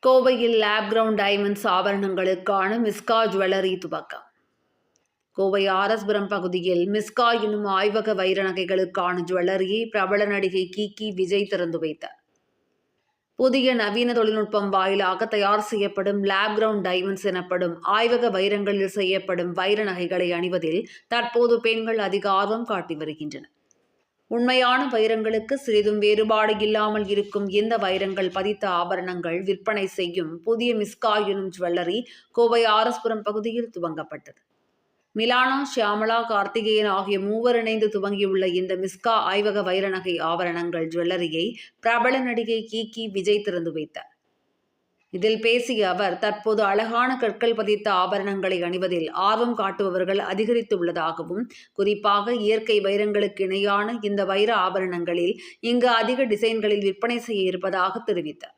கோவையில் lab grown diamonds ஆபரணங்களுக்கான மிஸ்கா jewellery துவக்கம். கோவை ஆர்எஸ்புரம் பகுதியில் மிஸ்கா என்னும் ஆய்வக வைர நகைகளுக்கான ஜுவல்லரியை பிரபல நடிகை கீகி விஜய் திறந்து வைத்தார். புதிய நவீன தொழில்நுட்பம் வாயிலாக தயார் செய்யப்படும் லேப் கிரவுண்ட் டைமண்ட்ஸ் எனப்படும் ஆய்வக வைரங்களில் செய்யப்படும் வைர நகைகளை அணிவதில் தற்போது பெண்கள் அதிக ஆர்வம் காட்டி வருகின்றனர். உண்மையான வைரங்களுக்கு சிறிதும் வேறுபாடு இல்லாமல் இருக்கும் இந்த வைரங்கள் பதித்த ஆபரணங்கள் விற்பனை செய்யும் புதிய மிஸ்கா எனும் ஜுவல்லரி கோவை ஆர்எஸ்புரம் பகுதியில் துவங்கப்பட்டது. மிலானா, ஷியாமளா, கார்த்திகேயன் ஆகிய மூவர் இணைந்து துவங்கியுள்ள இந்த மிஸ்கா ஆய்வக வைர நகை ஆபரணங்கள் ஜுவல்லரியை பிரபல நடிகை கீகி விஜய் திறந்து வைத்தார். இதில் பேசிய அவர், தற்போது அழகான கற்கள் பதித்த ஆபரணங்களை அணிவதில் ஆர்வம் காட்டுபவர்கள் அதிகரித்துள்ளதாகவும், குறிப்பாக இயற்கை வைரங்களுக்கு இணையான இந்த வைர ஆபரணங்களில் இங்கு அதிக டிசைன்களில் விற்பனை செய்ய இருப்பதாக தெரிவித்தார்.